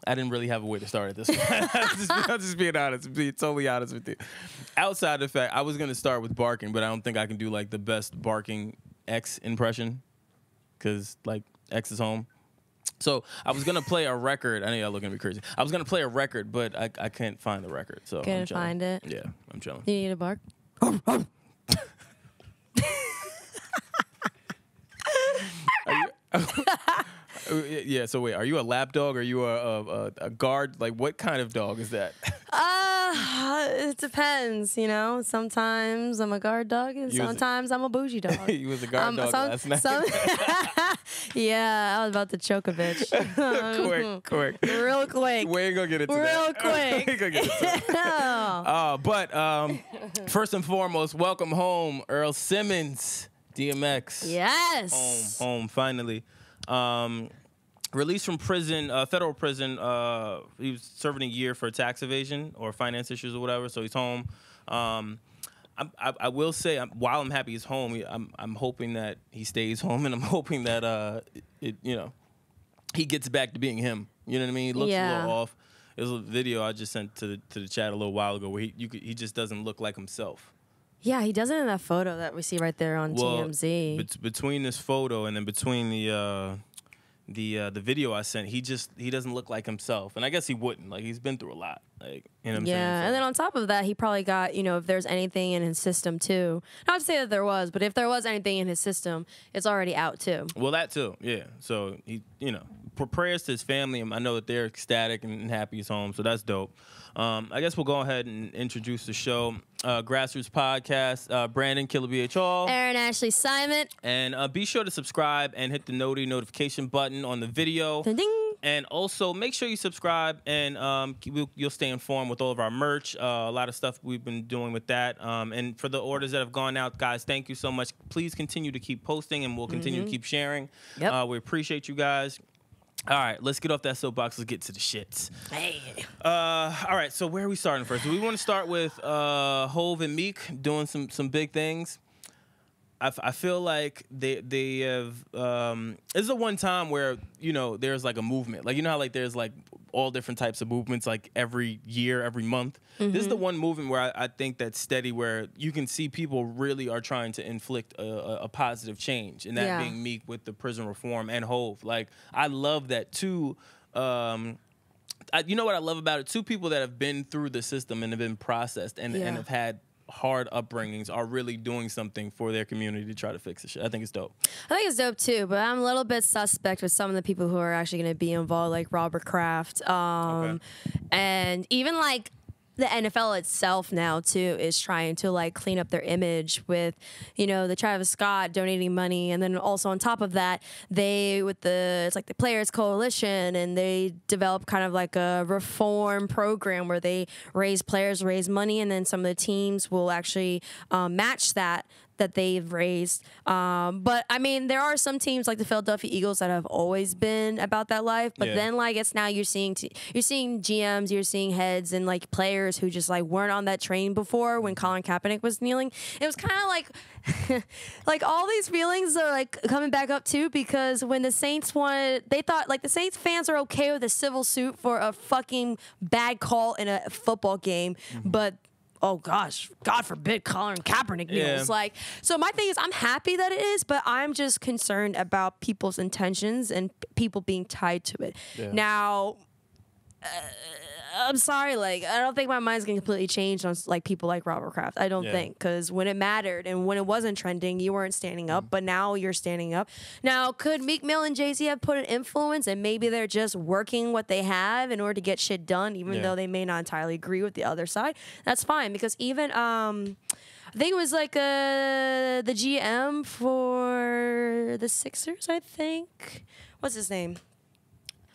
I didn't really have a way to start at this one. I'm just being honest, being totally honest with you. Outside the fact, I was gonna start with barking, but I don't think I can do like the best barking X impression, because like X is home. So I was gonna play a record. I know y'all looking at me crazy. I was gonna play a record, but I can't find the record. So can't find it. Yeah, I'm chilling. You need a bark. Yeah, so wait, are you a lap dog or are you a guard? Like, what kind of dog is that? It depends, you know. Sometimes I'm a guard dog, and sometimes I'm a bougie dog. You was a guard dog last night. Yeah, I was about to choke a bitch. Quick. Real quick. We ain't gonna get into that. Real quick. We ain't gonna get into that. But first and foremost, welcome home, Earl Simmons, DMX. Yes. Home, finally. Released from prison, federal prison. He was serving a year for tax evasion or finance issues or whatever, so he's home. I will say, while I'm happy he's home, I'm hoping that he stays home, and I'm hoping that he gets back to being him. You know what I mean? He looks a little off. There's a video I just sent to the chat a little while ago where he just doesn't look like himself. Yeah, he doesn't in that photo that we see right there on TMZ. Between this photo and then between the video I sent, he doesn't look like himself, and I guess he wouldn't. Like, he's been through a lot. Like, you know what I'm saying? And then on top of that, he probably got, if there's anything in his system too. Not to say that there was, but if there was anything in his system, it's already out too. Well, that too, yeah. So he, prayers to his family. I know that they're ecstatic and happy he's home, so that's dope. I guess we'll go ahead and introduce the show. Grassroots Podcast, Brandon, Killabh Hall. Erin Ashley Simon. And be sure to subscribe and hit the notification button on the video. Ding, ding. And also, make sure you subscribe, and you'll stay informed with all of our merch. A lot of stuff we've been doing with that. And for the orders that have gone out, guys, thank you so much. Please continue to keep posting, and we'll continue to keep sharing. Yep. We appreciate you guys. All right, let's get off that soapbox. Let's get to the shits. Hey. All right, so where are we starting first? Do we want to start with Hov and Meek doing some big things? I feel like they have. This is the one time where there's like a movement. Like, how like there's like all different types of movements like every year, every month. This is the one movement where I think that's steady, where you can see people really are trying to inflict a positive change, and that being Meek with the prison reform, and Hov. Like, I love that too. You know what I love about it? Two people that have been through the system and have been processed and have had hard upbringings are really doing something for their community to try to fix the shit. I think it's dope. I think it's dope too, but I'm a little bit suspect with some of the people who are actually going to be involved, like Robert Kraft, and even like the NFL itself now too is trying to like clean up their image with, the Travis Scott donating money, and then also on top of that, it's like the Players Coalition, and they develop kind of like a reform program where they raise money, and then some of the teams will actually match that they've raised. But I mean, there are some teams like the Philadelphia Eagles that have always been about that life. But then like it's now you're seeing GMs, you're seeing heads and like players who just like weren't on that train before when Colin Kaepernick was kneeling. It was kind of like like all these feelings are like coming back up too, because when the Saints they thought like the Saints fans are okay with a civil suit for a fucking bad call in a football game, but oh gosh, God forbid Colin Kaepernick kneels. Like, so my thing is, I'm happy that it is, but I'm just concerned about people's intentions and people being tied to it. Now, I'm sorry, like, I don't think my mind's gonna completely change on like people like Robert Kraft. I don't think, because when it mattered and when it wasn't trending, you weren't standing up, but now you're standing up. Now, could Meek Mill and Jay Z have put an influence, and maybe they're just working what they have in order to get shit done, even though they may not entirely agree with the other side? That's fine, because even I think it was like the GM for the Sixers, I think. What's his name?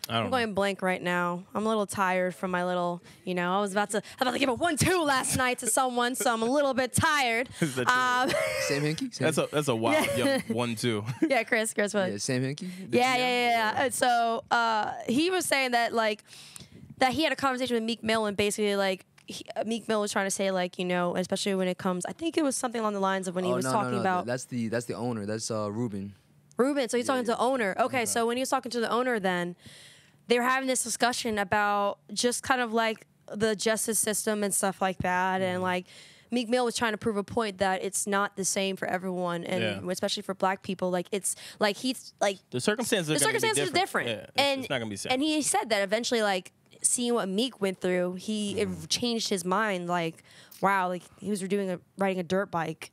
I'm going blank right now. I'm a little tired from my little, I was about to give a 1-2 last night to someone, so I'm a little bit tired. Sam Hinkie? That's a wild young 1-2. Yeah, Chris, what? Yeah, Sam Hinkie? Yeah. So he was saying that like that he had a conversation with Meek Mill, and basically like Meek Mill was trying to say like, especially when it comes, I think it was something along the lines of when he was talking about. That's the owner. That's Ruben. So he's talking to the owner. Okay, so when he was talking to the owner, then they were having this discussion about just kind of like the justice system and stuff like that, and like Meek Mill was trying to prove a point that it's not the same for everyone, and especially for Black people. Like it's like he's like the circumstances are different. Yeah, and it's not gonna be the same. And he said that eventually, like seeing what Meek went through, it changed his mind. Like wow, like he was riding a dirt bike.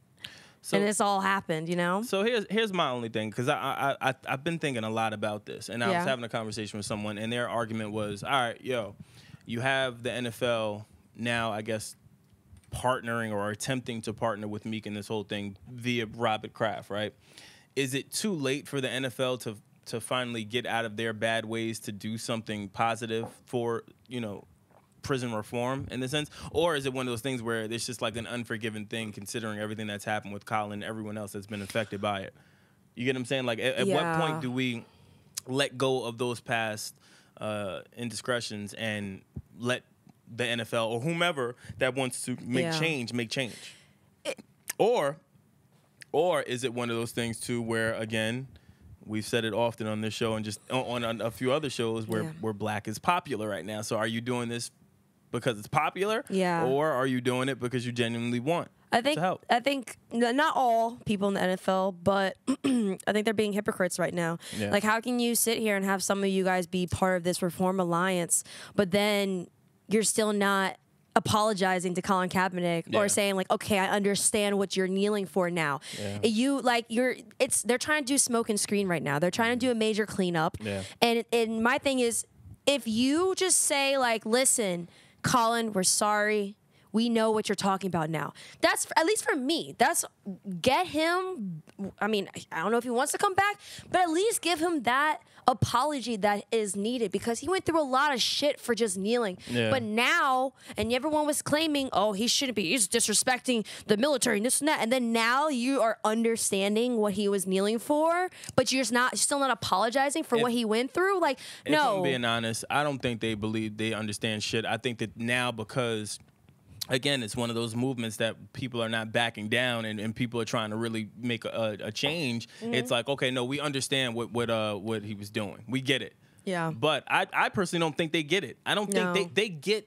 So, and this all happened, you know? So here's my only thing, because I've been thinking a lot about this, and I was having a conversation with someone, and their argument was, all right, you have the NFL now, I guess, partnering or attempting to partner with Meek in this whole thing via Robert Kraft, right? Is it too late for the NFL to finally get out of their bad ways to do something positive for, prison reform in the sense? Or is it one of those things where it's just like an unforgiven thing considering everything that's happened with Colin and everyone else that's been affected by it? You get what I'm saying? Like, at what point do we let go of those past indiscretions and let the NFL or whomever that wants to make change? Or is it one of those things too where, again, we've said it often on this show and just on a few other shows where Black is popular right now. So are you doing this because it's popular? Yeah. Or are you doing it because you genuinely want to help? I think not all people in the NFL, but I think they're being hypocrites right now. Yeah. Like, how can you sit here and have some of you guys be part of this Reform Alliance, but then you're still not apologizing to Colin Kaepernick or saying like, okay, I understand what you're kneeling for now. Yeah. They're trying to do smoke and screen right now. They're trying to do a major cleanup. Yeah. And my thing is, if you just say like, listen, Colin, we're sorry. We know what you're talking about now. That's, at least for me, get him. I mean, I don't know if he wants to come back, but at least give him that apology that is needed, because he went through a lot of shit for just kneeling. Yeah. But now, and everyone was claiming, oh, he shouldn't be. He's disrespecting the military and this and that. And then now you are understanding what he was kneeling for, but you're still not apologizing for what he went through. Like, no. If I'm being honest, I don't think they believe they understand shit. I think that now, because again, it's one of those movements that people are not backing down, and people are trying to really make a change. Mm-hmm. It's like, okay, no, we understand what he was doing. We get it. Yeah. But I personally don't think they get it. I don't think they get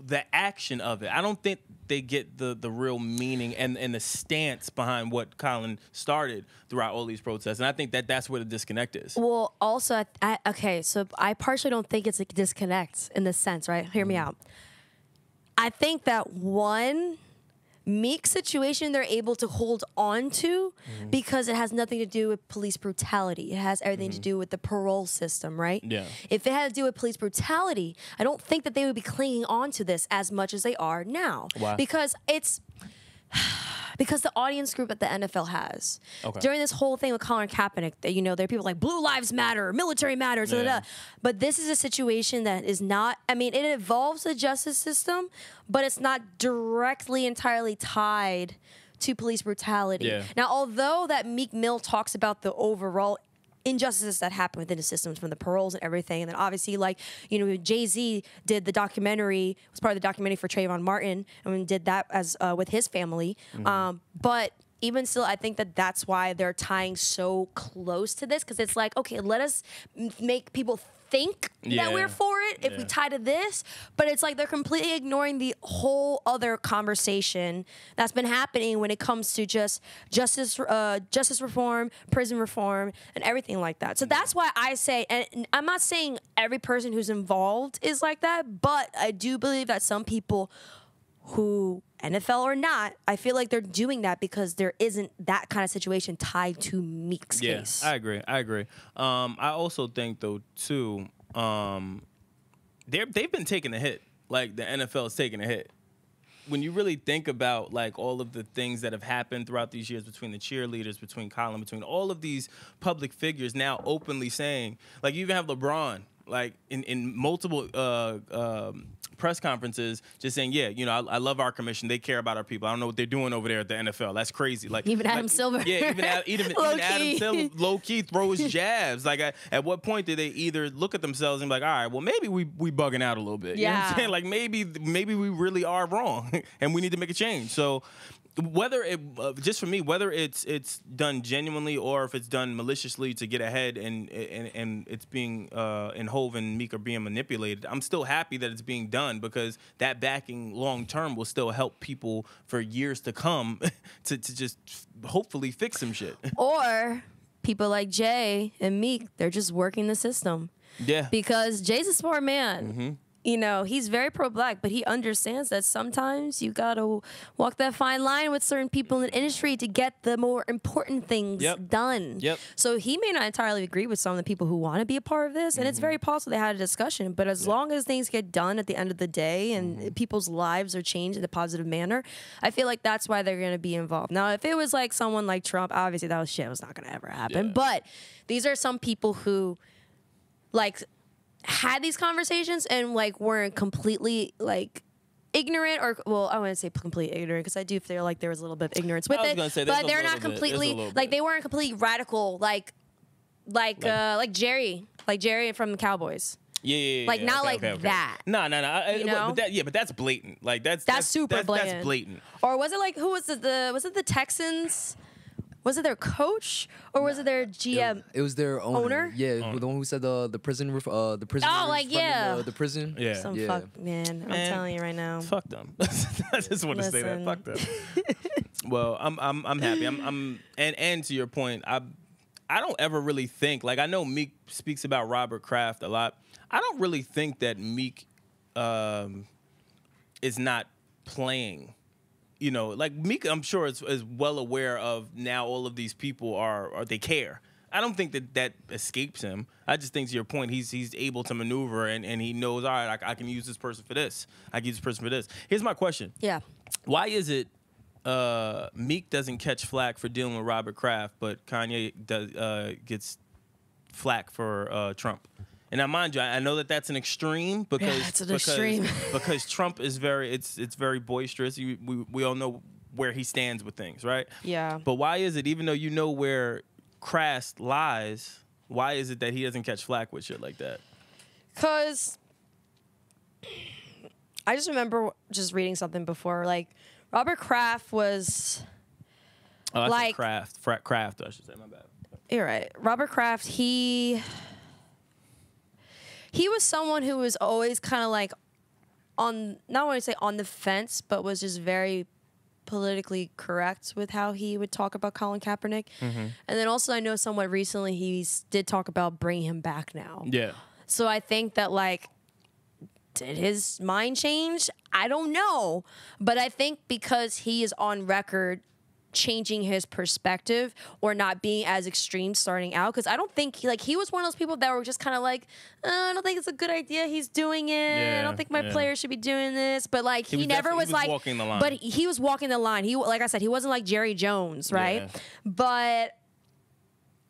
the action of it. I don't think they get the real meaning and the stance behind what Colin started throughout all these protests. And I think that's where the disconnect is. Well, also, okay, so I partially don't think it's a disconnect in this sense, right? Hear me out. I think that one Meek situation they're able to hold on to because it has nothing to do with police brutality. It has everything to do with the parole system, right? Yeah. If it had to do with police brutality, I don't think that they would be clinging on to this as much as they are now. Why? Because the audience group that the NFL has. Okay. During this whole thing with Colin Kaepernick, there are people like Blue Lives Matter, military matters, but this is a situation that is not, I mean, it involves the justice system, but it's not directly entirely tied to police brutality. Yeah. Now, although that Meek Mill talks about the overall injustices that happen within the systems, from the paroles and everything, and then obviously, like, Jay Z did the documentary, was part of the documentary for Trayvon Martin, and did that as with his family. But even still, I think that's why they're tying so close to this, because it's like, okay, let us make people think that we're for it if we tie to this, but it's like they're completely ignoring the whole other conversation that's been happening when it comes to just justice reform, prison reform, and everything like that. So that's why I say, and I'm not saying every person who's involved is like that, but I do believe that some people who, NFL or not, I feel like they're doing that because there isn't that kind of situation tied to Meek's case. I agree. I also think, though, too, they've been taking a hit. Like, the NFL is taking a hit. When you really think about, like, all of the things that have happened throughout these years between the cheerleaders, between Colin, between all of these public figures now openly saying, like, you even have LeBron, like, in multiple press conferences, just saying, I love our commission. They care about our people. I don't know what they're doing over there at the NFL. That's crazy. Like, even Adam Silver. Yeah, even Adam Silver low-key throws jabs. Like, at what point do they either look at themselves and be like, all right, well, maybe we bugging out a little bit. You know what I'm saying? Like, maybe we really are wrong and we need to make a change. So whether it just for me, whether it's done genuinely or if it's done maliciously to get ahead and it's being and Hov and Meek are being manipulated, I'm still happy that it's being done because that backing long term will still help people for years to come to just hopefully fix some shit. Or people like Jay and Meek, they're just working the system. Yeah. Because Jay's a smart man. You know, he's very pro-black, but he understands that sometimes you gotta walk that fine line with certain people in the industry to get the more important things done. So he may not entirely agree with some of the people who want to be a part of this, and it's very possible they had a discussion. But as long as things get done at the end of the day and people's lives are changed in a positive manner, I feel like that's why they're gonna be involved. Now, if it was like someone like Trump, obviously that was not gonna ever happen. But these are some people who, like, had these conversations and like weren't completely like ignorant, or well, I wouldn't say completely ignorant because I do feel like there was a little bit of ignorance with it, but they're not completely like they weren't completely radical like Jerry from the Cowboys. Like not okay. that. No. You know? But that's blatant. Like that's super blatant. That's blatant. Or was it like who was it? Was it the Texans? Was it their coach or was it their GM? It was their owner. Yeah, the one who said the prison. The prison. Oh, like the prison. Yeah. Some fuck man. I'm telling you right now. Fuck them. I just want to say that. Fuck them. Well, I'm happy. And to your point, I don't ever really think, like, I know Meek speaks about Robert Kraft a lot. I don't really think that Meek is not playing. You know, like Meek, I'm sure is well aware of now all of these people are they care. I don't think that escapes him. I just think to your point, he's able to maneuver and he knows, all right, I can use this person for this. I can use this person for this. Here's my question. Yeah. Why is it Meek doesn't catch flack for dealing with Robert Kraft, but Kanye gets flack for Trump? And now, mind you, I know that that's an extreme because Trump is it's very boisterous. We all know where he stands with things, right? Yeah. But why is it, even though you know where Kraft lies, why is it that he doesn't catch flack with shit like that? Because I just remember just reading something before, like Robert Kraft was like Kraft, I should say. My bad. You're right. Robert Kraft, he was someone who was always kind of like not want to say on the fence, but was just very politically correct with how he would talk about Colin Kaepernick. And then also I know somewhat recently he did talk about bringing him back now. Yeah. So I think that, like, did his mind change? I don't know. But I think because he is on record changing his perspective or not being as extreme starting out, because I don't think he was one of those people that were just kind of like, I don't think it's a good idea he's doing it. I don't think my players should be doing this. But like he never was like walking the line. But he was walking the line. He, like I said, he wasn't like Jerry Jones, right? But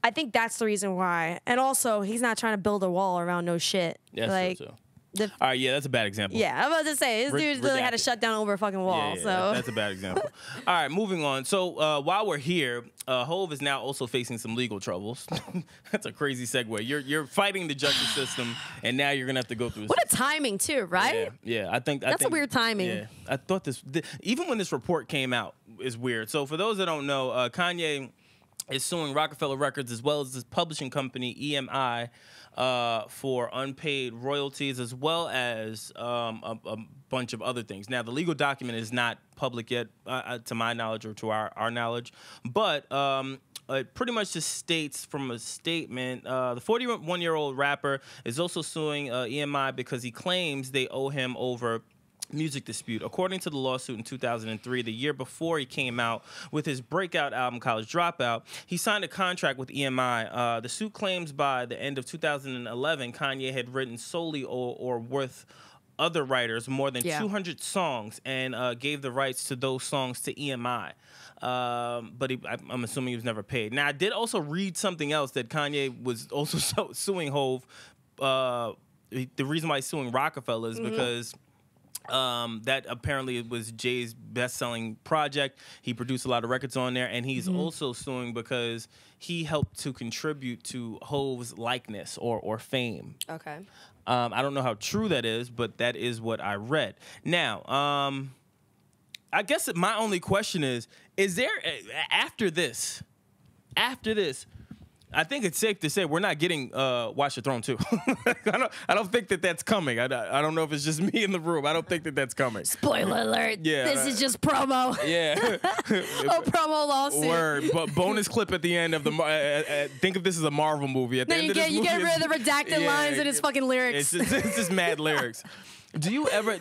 I think that's the reason why. And also he's not trying to build a wall around no shit. Yeah, like true. All right, that's a bad example. Yeah, I'm about to say, this dude really had to shut down over a fucking wall. So that's a bad example. All right, moving on. So while we're here, Hov is now also facing some legal troubles. That's a crazy segue. You're fighting the justice system, and now you're gonna have to go through. What a timing too, right? Yeah. I think a weird timing. Yeah, I thought even when this report came out is weird. So for those that don't know, Kanye is suing Rocafella Records as well as his publishing company EMI. For unpaid royalties as well as a bunch of other things. Now, the legal document is not public yet, to my knowledge or to our knowledge, but it pretty much just states from a statement, the 41-year-old rapper is also suing EMI because he claims they owe him over music dispute. According to the lawsuit in 2003, the year before he came out with his breakout album College Dropout, he signed a contract with EMI. The suit claims by the end of 2011, Kanye had written solely or with other writers more than 200 songs and gave the rights to those songs to EMI. But I'm assuming he was never paid. Now, I did also read something else that Kanye was also suing Hov. The reason why he's suing Rocafella is because that apparently was Jay's best-selling project. He produced a lot of records on there, and he's also suing because he helped to contribute to Hov's likeness or fame. Okay. I don't know how true that is, but that is what I read. Now, I guess my only question is there after this? I think it's safe to say we're not getting Watch the Throne 2. I don't think that's coming. I don't know if it's just me in the room. I don't think that's coming. Spoiler alert. Yeah, this is just promo. Yeah. Promo lawsuit. Word. But bonus clip at the end of the think of this as a Marvel movie. At the end of this movie, you get rid of the redacted lines in his fucking lyrics. It's just mad lyrics. Do you ever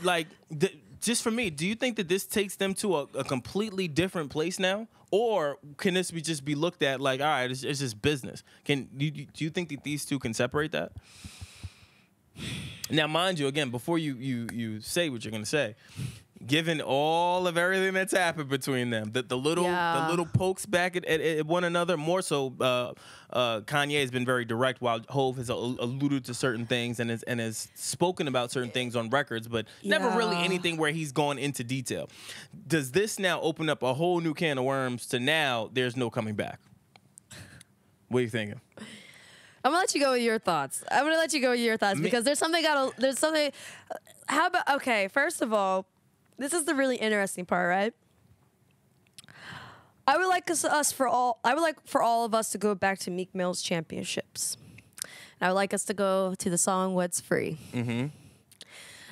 just for me, do you think that this takes them to a completely different place now? Or can this just be looked at like, all right, it's just business? Do you think that these two can separate that? Now, mind you, again, before you say what you're gonna say, given all of everything that's happened between them, the little pokes back at one another, more so, Kanye has been very direct, while Hov has alluded to certain things and has spoken about certain things on records, but never really anything where he's gone into detail. Does this now open up a whole new can of worms to now there's no coming back? What are you thinking? I'm gonna let you go with your thoughts. Because there's something. How about, okay, first of all, this is the really interesting part, right? I would like for all of us to go back to Meek Mill's Championships. And I would like us to go to the song What's Free. Mm-hmm. And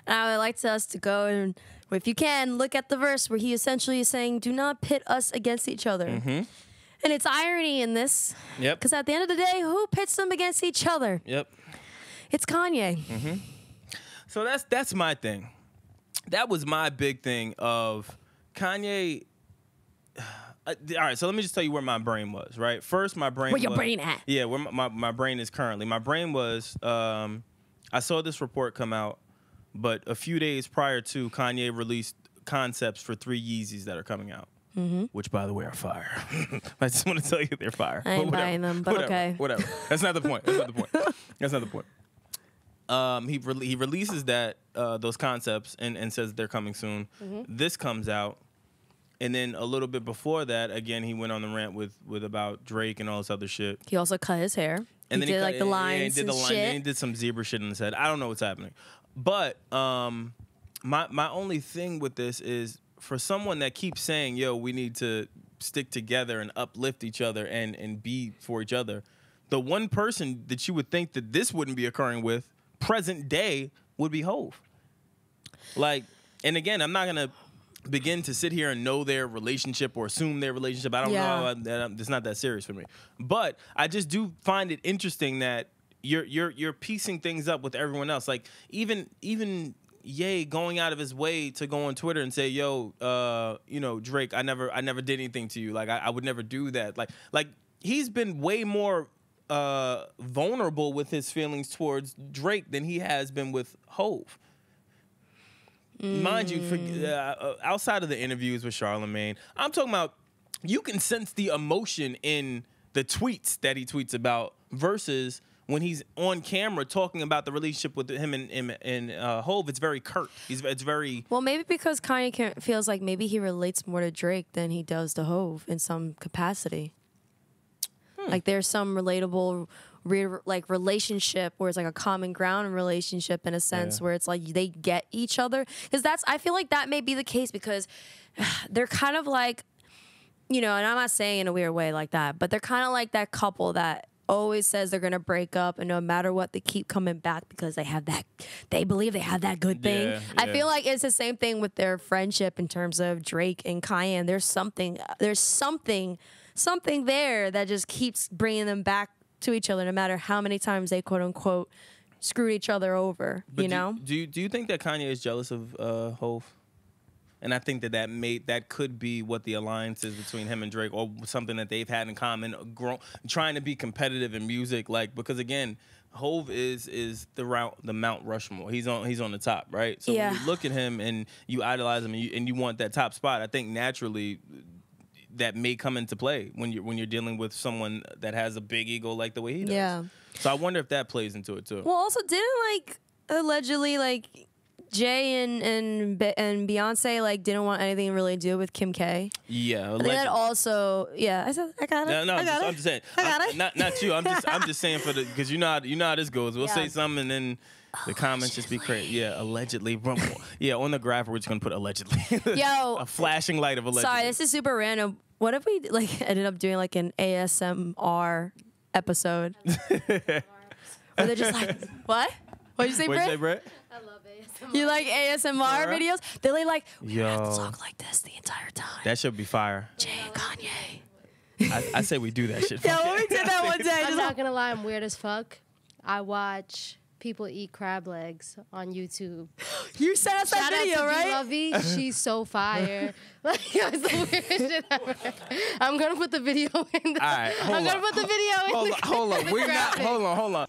I would like us to go and, if you can, look at the verse where he essentially is saying, do not pit us against each other. Mm-hmm. And it's irony in this. Yep. Because at the end of the day, who pits them against each other? Yep. It's Kanye. Mm-hmm. So that's my thing. That was my big thing of Kanye. All right, so let me just tell you where my brain was, right? First, my brain Where your brain at? Yeah, where my brain is currently. My brain was, I saw this report come out, but a few days prior to, Kanye released concepts for 3 Yeezys that are coming out. Mm-hmm. Which, by the way, are fire. I just want to tell you they're fire. I ain't buying them, but okay. Whatever. That's not the point. That's not the point. He releases those concepts and says they're coming soon. Mm-hmm. This comes out, and then a little bit before that, again, he went on the rant with about Drake and all this other shit. He also cut his hair. And he did like the lines and shit. And he did some zebra shit in his head. I don't know what's happening, but my only thing with this is, for someone that keeps saying, yo, we need to stick together and uplift each other and be for each other, the one person that you would think that this wouldn't be occurring with, present day, would be Hov. Like, and again, I'm not going to begin to sit here and know their relationship or assume their relationship. I don't know. It's not that serious for me. But I just do find it interesting that you're piecing things up with everyone else. Like, even Ye going out of his way to go on Twitter and say, yo, Drake, I never did anything to you. Like, I would never do that. Like he's been way more vulnerable with his feelings towards Drake than he has been with Hov. Mind you, outside of the interviews with Charlamagne, I'm talking about, you can sense the emotion in the tweets that he tweets about versus when he's on camera talking about the relationship with him and Hov. It's very curt. It's very... Well, maybe because Kanye feels like maybe he relates more to Drake than he does to Hov in some capacity. Like, there's some relatable relationship where it's like a common ground relationship in a sense where it's like they get each other. Because I feel like that may be the case because they're kind of like, and I'm not saying in a weird way like that, but they're kind of like that couple that always says they're gonna break up, and no matter what, they keep coming back because they believe they have that good thing. Yeah. I feel like it's the same thing with their friendship in terms of Drake and Kanye. There's something there that just keeps bringing them back to each other, no matter how many times they quote unquote screwed each other over. But do you think that Kanye is jealous of Hov? And I think that could be what the alliance is between him and Drake, or something that they've had in common, trying to be competitive in music. Like, because again, Hov is the Mount Rushmore. He's on the top, right? So when you look at him and you idolize him and you want that top spot, I think naturally that may come into play when you're dealing with someone that has a big ego like the way he does. Yeah. So I wonder if that plays into it too. Well, also didn't allegedly Jay and Beyonce didn't want anything really to do with Kim K. Yeah, allegedly. That also, I said I got it. No, I'm just saying. I got it. Not you. I'm just saying because you know how this goes. We'll say something and then The comments just be crazy. Yeah, allegedly. Yeah, on the graph, we're just going to put allegedly. Yo. A flashing light of allegedly. Sorry, this is super random. What if we like ended up doing like an ASMR episode? Where they're just like, what? What'd you say, What'd you say, Brett? Brett? I love ASMR. You like ASMR videos? They're like, we have to Yo. talk like this the entire time. That should be fire. Jay and Kanye. I say we do that shit. Yeah, we did that one day. I'm not gonna lie, I'm weird as fuck. I watch people eat crab legs on YouTube. You sent us that Shout video, out to right? Lovey. She's so fire. Like, it was the weirdest shit ever. I'm gonna put the video in. All right, hold I'm gonna on. put the video in. Hold on. We're not. Hold on.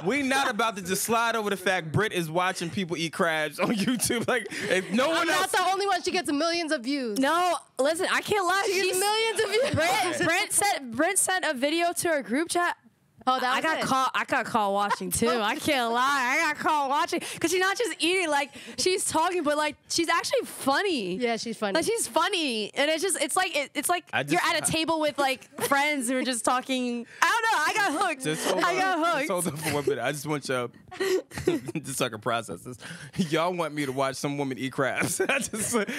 We not about to just slide over the fact Britt is watching people eat crabs on YouTube. Like, if no one I'm else. not the only one. She gets millions of views. No, listen, I can't lie. She gets millions of views. Brent sent a video to our group chat. Oh, that was I got caught watching too. I can't lie. I got caught watching because she's not just eating. Like she's talking, but like she's actually funny. Yeah, she's funny. Like she's funny, and it's like you're at a table with like friends who are just talking. I don't know. I got hooked. I got hooked. Just hold on for 1 minute. I just want y'all just so I can process this. Y'all want me to watch some woman eat crabs. That's what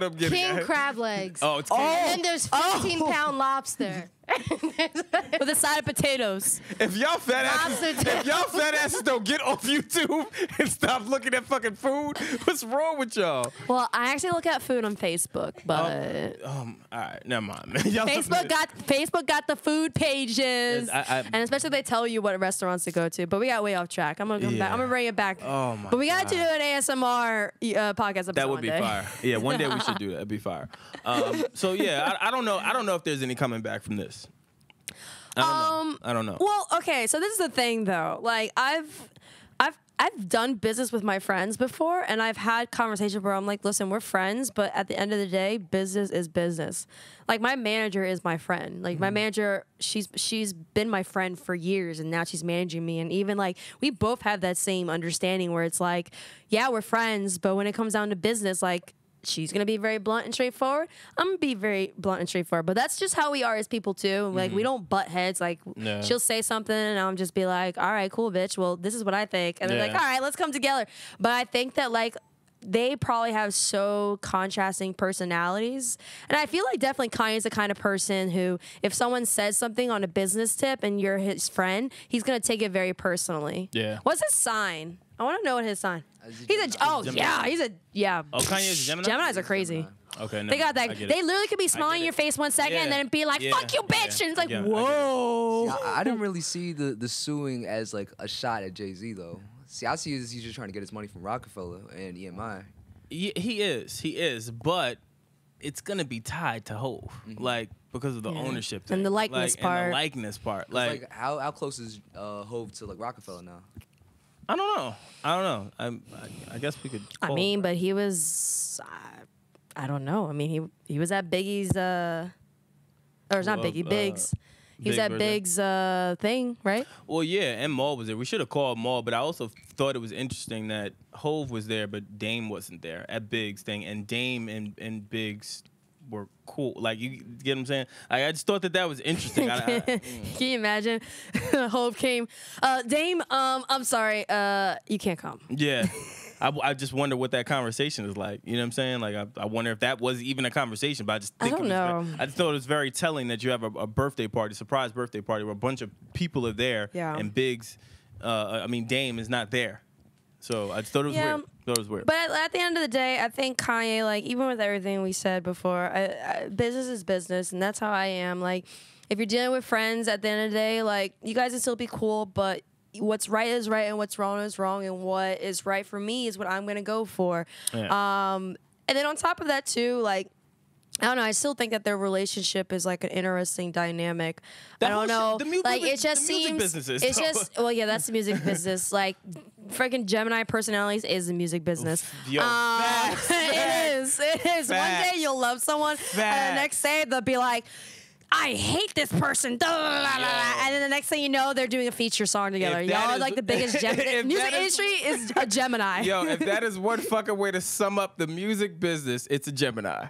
I'm getting King at. crab legs. Oh, it's king. And then there's 15-pound lobster. With a side of potatoes. If y'all fat asses don't get off YouTube and stop looking at fucking food, what's wrong with y'all? Well, I actually look at food on Facebook, but All right, never mind, man. Y'all Facebook got the food pages, and especially they tell you what restaurants to go to. But we got way off track. I'm gonna come back. I'm gonna bring it back. Oh my! But we got to do an ASMR podcast episode. That would be one day. fire. Yeah, one day we should do that. It'd be fire. So yeah, I don't know. I don't know if there's any coming back from this. I don't know. Well, okay, so this is the thing though. Like I've done business with my friends before, and I've had conversations where I'm like, listen, we're friends, but at the end of the day, business is business. Like my manager is my friend. Like my manager, she's been my friend for years, and now she's managing me. And even like we both have that same understanding where it's like, yeah, we're friends, but when it comes down to business, like she's gonna be very blunt and straightforward. I'm gonna be very blunt and straightforward. But that's just how we are as people too. Like we don't butt heads. Like she'll say something and I'll just be like, all right, cool, bitch. Well, this is what I think. And they're like, all right, let's come together. But I think that like they probably have so contrasting personalities. And I feel like definitely Kanye's the kind of person who, if someone says something on a business tip and you're his friend, he's gonna take it very personally. Yeah. What's his sign? I want to know what his sign. He's a Gemini. Oh, Kanye's a Gemini? Geminis are crazy. Okay, no, They got that. I get They it. literally could be smiling in your face 1 second and then be like, "Fuck you, bitch," and it's like, Yeah, whoa. I didn't really see the suing as like a shot at Jay Z though. See, I see it as he's just trying to get his money from Rocafella and EMI. He is, but it's gonna be tied to Hov, like because of the ownership thing. And the likeness part. And the likeness part, Like how close is Hov to like Rocafella now? I don't know. I guess we could. I mean, but he was, I don't know. I mean, he was at Biggie's, or it's not Biggie, Biggs. He was Big at Bird. Biggs' thing, right? Well, yeah, and Maul was there. We should have called Maul, but I also thought it was interesting that Hov was there, but Dame wasn't there at Biggs' thing, and Dame and Biggs were cool. Like, you get what I'm saying? I just thought that was interesting. Can you imagine? Hov came. Dame, I'm sorry, you can't come. Yeah. I just wonder what that conversation is like. You know what I'm saying? Like, I wonder if that was even a conversation, but I just think I don't know. I just thought it was very telling that you have a birthday party, surprise birthday party, where a bunch of people are there, and Biggs, Dame is not there. So I just thought it was weird. But at the end of the day, I think Kanye, like, even with everything we said before, business is business, and that's how I am. Like, if you're dealing with friends, at the end of the day, like, you guys can still be cool, but what's right is right and what's wrong is wrong, and what is right for me is what I'm gonna go for. Yeah. And then on top of that too, like, I don't know. I still think that their relationship is like an interesting dynamic. I don't know. Like, it just seems. It's just. Well, yeah, that's the music business. Like, freaking Gemini personalities is the music business. Yo, facts, it is. It is. One day you'll love someone, and the next day they'll be like, I hate this person. Da, da, da, da, da. And then the next thing you know, they're doing a feature song together. Y'all are like the biggest music industry is a Gemini. Yo, if that is one fucking way to sum up the music business, it's a Gemini.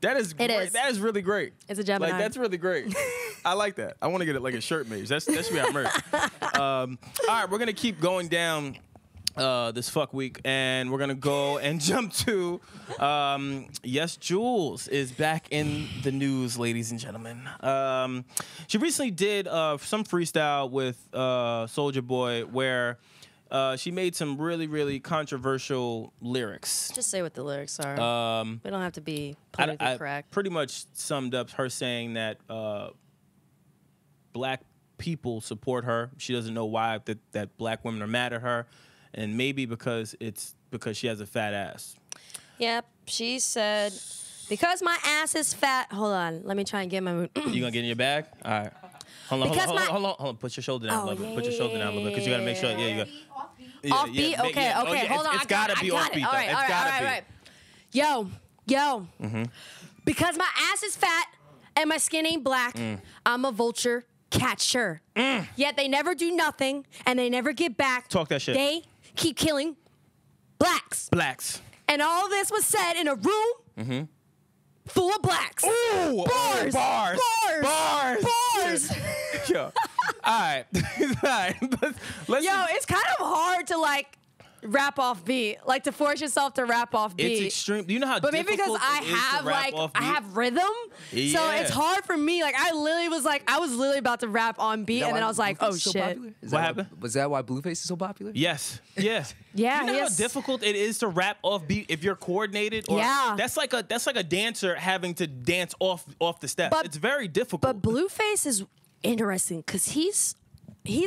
That is great. That is really great. It's a Gemini. Like, that's really great. I like that. I want to get it like a shirt made. That should be our merch. All right, we're going to keep going down this fuck week, and we're going to go and jump to YesJulz is back in the news, ladies and gentlemen. She recently did some freestyle with Soulja Boy where she made some really, really controversial lyrics. Just say what the lyrics are. We don't have to be politically correct. Pretty much summed up her saying that black people support her. She doesn't know why that black women are mad at her, and maybe because she has a fat ass. Yep, she said, because my ass is fat. Hold on, let me try and get my mood. You gonna get in your bag? All right. Hold on. Put your shoulder down a little bit. Put your shoulder down a little bit, because you gotta make sure. Yeah, you got. Offbeat? Okay, hold on. It's gotta be offbeat, though. It's gotta be. Yo. Because my ass is fat and my skin ain't black, I'm a vulture catcher. Yet they never do nothing and they never get back. Talk that shit. They keep killing blacks. And all this was said in a room full of blacks. Ooh, bars. Yo, all right. Let's Yo, it's kind of hard to like rap off beat, like to force yourself to rap off beat. It's extreme. Do you know how but maybe difficult because it is to rap off beat? I have rhythm, so it's hard for me. Like I was literally about to rap on beat, and then I was like, oh shit. What happened? Was that why Blueface is so popular? Yes. Yeah. Yeah. You know how difficult it is to rap off beat if you're coordinated? Or That's like a dancer having to dance off the steps. It's very difficult. But Blueface is interesting because he's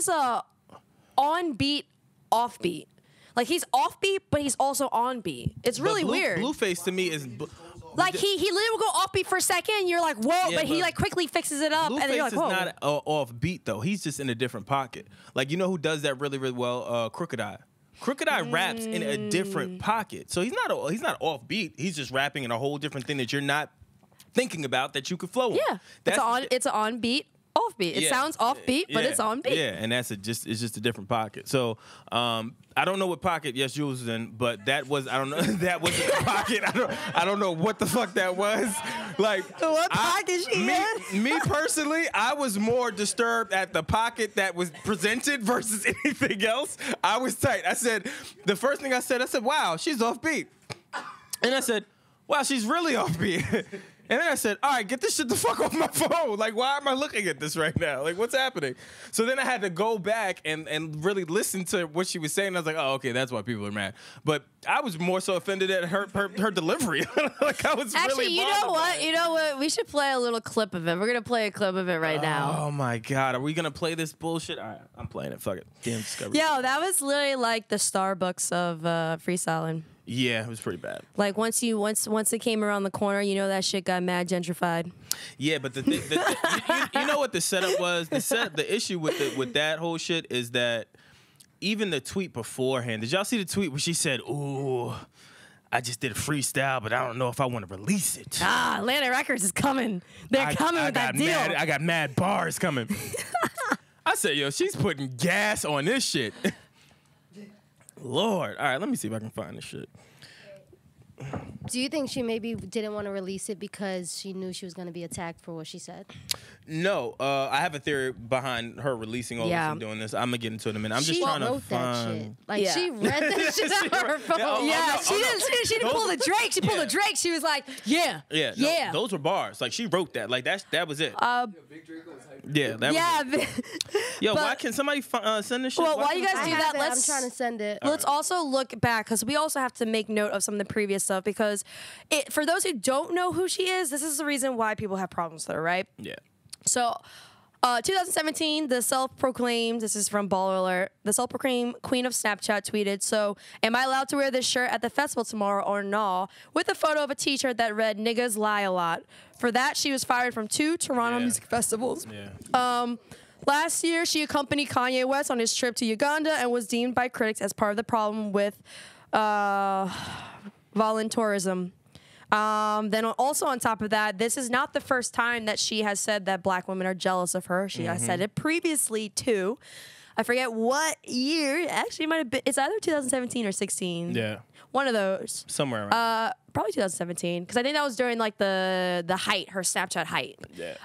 a on beat, off beat. Like he's off beat, but he's also on beat. It's really weird. Blueface to me is like he literally will go off beat for a second, and you're like, whoa, but he like quickly fixes it up, and then you're like, whoa. Blueface is not off beat though. He's just in a different pocket. Like, you know who does that really, really well? Crooked I. Crooked I raps in a different pocket, so he's not off beat. He's just rapping in a whole different thing that you're not thinking about that you could flow on. Yeah, it's an on beat. Off beat. It sounds off beat, but it's on beat. Yeah, and it's just a different pocket. So I don't know what pocket YesJulz was in, but that was that was the pocket. I don't know what the fuck that was. Like what pocket she in? Me personally, I was more disturbed at the pocket that was presented versus anything else. I was tight. The first thing I said, wow, she's off beat. And I said, wow, she's really off beat. And then I said, all right, get this shit the fuck off my phone. Like, why am I looking at this right now? Like, what's happening? So then I had to go back and really listen to what she was saying. I was like, oh, okay, that's why people are mad. But I was more so offended at her delivery. Like, I was actually, really you know what? We should play a little clip of it. We're going to play a clip of it right now. Oh, my God. Are we going to play this bullshit? All right, I'm playing it. Fuck it. Damn Discovery. Yo, that was literally like the Starbucks of freestyling. Yeah, it was pretty bad. Like once it came around the corner, you know that shit got mad gentrified. Yeah, but you know what the setup was? The issue with that whole shit is that even the tweet beforehand. Did y'all see the tweet where she said, "Ooh, I just did a freestyle, but I don't know if I want to release it." Atlantic Records is coming. They're coming with that deal. I got mad bars coming. I said, yo, she's putting gas on this shit. Lord. All right, let me see if I can find this shit. Do you think she maybe didn't want to release it because she knew she was going to be attacked for what she said? No, I have a theory behind her releasing all this and doing this. I'm gonna get into it in a minute. I'm just trying to find. That shit. Like she read that shit out of her phone. She didn't pull the Drake. She pulled the Drake. She was like, yeah. No, those were bars. Like she wrote that. Like that was it. Yeah, that was it. Yo, why can somebody send this shit? Well, while you guys do that, I'm trying to send it. Let's also look back because we also have to make note of some of the previous stuff because for those who don't know who she is, this is the reason why people have problems with her, right? Yeah. So, 2017, the self-proclaimed, this is from Baller Alert, the self-proclaimed queen of Snapchat tweeted, so, am I allowed to wear this shirt at the festival tomorrow or no? With a photo of a t-shirt that read, niggas lie a lot. For that, she was fired from 2 Toronto music festivals. Yeah. Last year, she accompanied Kanye West on his trip to Uganda and was deemed by critics as part of the problem with volunteerism. Then also on top of that, this is not the first time that she has said that black women are jealous of her. She has said it previously too. I forget what year. Actually, it might have been. It's either 2017 or 16. Yeah. One of those. Somewhere around. Probably 2017, because I think that was during like the height, her Snapchat height. Yeah.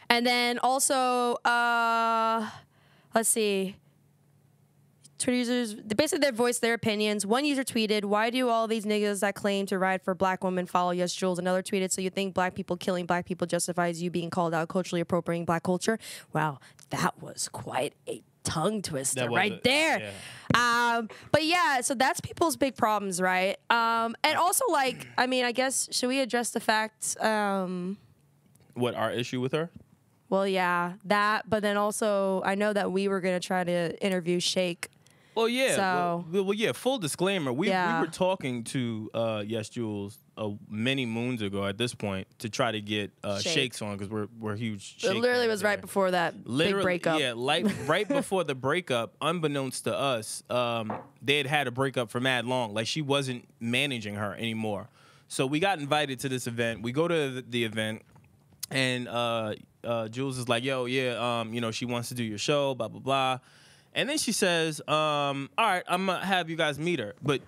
And then also, let's see. Twitter users, basically they voiced their opinions. One user tweeted, "Why do all these niggas that claim to ride for black women follow YesJulz?" Another tweeted, "So you think black people killing black people justifies you being called out culturally appropriating black culture?" Wow, that was quite a tongue twister right there. Yeah. But yeah, so that's people's big problems, right? And also, like, I mean, I guess, should we address the fact... what, our issue with her? Well, yeah, that, but then also, I know that we were going to try to interview Shake. Well, yeah. So, well, yeah, full disclaimer. We were talking to YesJulz many moons ago at this point to try to get Shakes on, because we're huge Shake It literally fans was there. right before that big breakup. Yeah, like right before the breakup, unbeknownst to us, they had a breakup for mad long. Like, she wasn't managing her anymore. So we got invited to this event. We go to the event, and Jules is like, "Yo, yeah, you know, she wants to do your show, blah, blah, blah." And then she says, "All right, I'm gonna have you guys meet her." But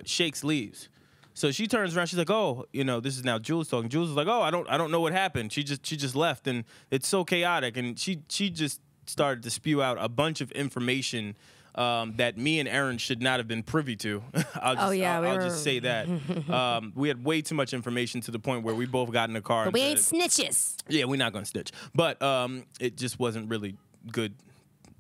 Shakes leaves. So she turns around, she's like, "Oh, you know, this is now Jules talking." Jules is like, "Oh, I don't know what happened. She just left, and it's so chaotic." And she just started to spew out a bunch of information that me and Erin should not have been privy to. I'll just say that. We had way too much information to the point where we both got in the car. But we ain't snitches. Yeah, we're not gonna snitch. But it just wasn't really good.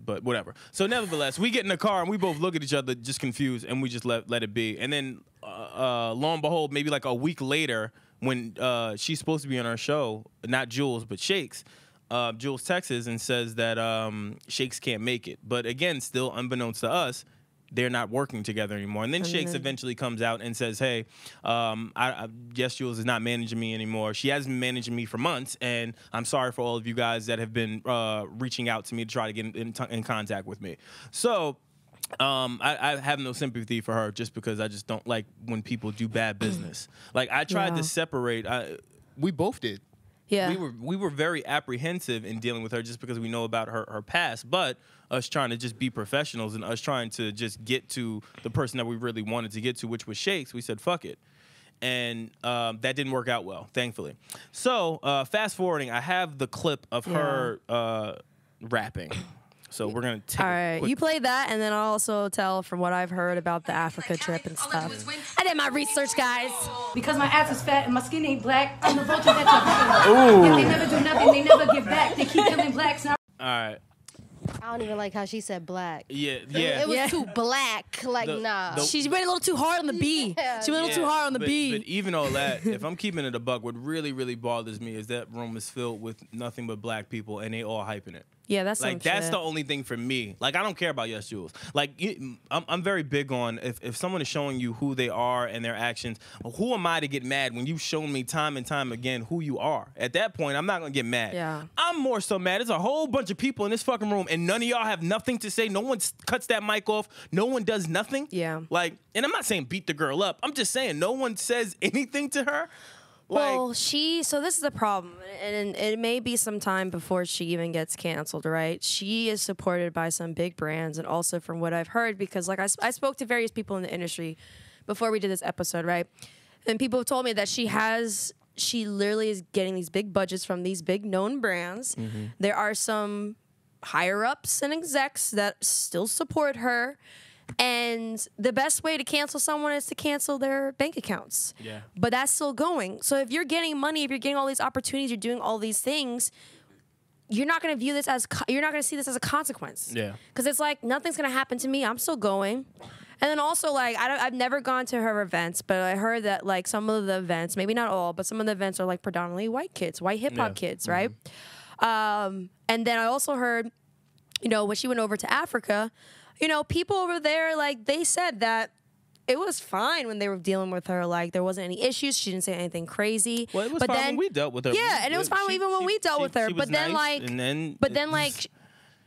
But whatever. So nevertheless, we get in the car and we both look at each other just confused, and we just let it be. And then lo and behold, maybe like a week later, when she's supposed to be on our show, not Jules but Shakes, Jules texts and says that Shakes can't make it. But again, still unbeknownst to us, they're not working together anymore. And then Shakes eventually comes out and says, "Hey, YesJulz is not managing me anymore. She has been managing me for months, and I'm sorry for all of you guys that have been reaching out to me to try to get in contact with me." So I have no sympathy for her, just because I just don't like when people do bad business. Like, I tried to separate. We both did. Yeah. We were very apprehensive in dealing with her just because we know about her past, but us trying to just be professionals and us trying to just get to the person that we really wanted to get to, which was Shakes, we said, fuck it. And that didn't work out well, thankfully. So fast forwarding, I have the clip of her rapping. So we're going to take All right, you play that, and then I'll also tell from what I've heard about the Africa trip and stuff. I did my research, guys. Because my ass is fat and my skin ain't black, I'm the vulture that you're If they never do nothing, they never give back. They keep killing blacks. All right. I don't even like how she said black. Yeah. It was too black. Like, nah. She went a little too hard on the B. She went a little too hard on the B. But even all that, if I'm keeping it a buck, what really, really bothers me is that room is filled with nothing but black people, and they all hyping it. Yeah, that's like that's the only thing for me. Like, I don't care about YesJulz. Like, I'm very big on if someone is showing you who they are and their actions. Who am I to get mad when you've shown me time and time again who you are? At that point, I'm not gonna get mad. Yeah. I'm more so mad. There's a whole bunch of people in this fucking room, and none of y'all have nothing to say. No one cuts that mic off. No one does nothing. Yeah. Like, and I'm not saying beat the girl up. I'm just saying no one says anything to her. Well, so this is the problem, and it may be some time before she even gets canceled, right? She is supported by some big brands, and also from what I've heard, because like I spoke to various people in the industry before we did this episode, right? And people have told me that she literally is getting these big budgets from these big known brands. Mm-hmm. There are some higher ups and execs that still support her. And the best way to cancel someone is to cancel their bank accounts. Yeah. But that's still going. So if you're getting money, if you're getting all these opportunities, you're doing all these things, you're not going to view this as, you're not going to see this as a consequence. Yeah. Because it's like, nothing's going to happen to me. I'm still going. And then also, like, I've never gone to her events, but I heard that, like, some of the events, maybe not all, but some of the events are, like, predominantly white kids, white hip-hop kids, right? And then I also heard, you know, when she went over to Africa, you know, people over there, like, they said that it was fine when they were dealing with her. Like, there wasn't any issues. She didn't say anything crazy. Well, it was fine when we dealt with her. Yeah, and it was fine even when we dealt with her. But then, nice,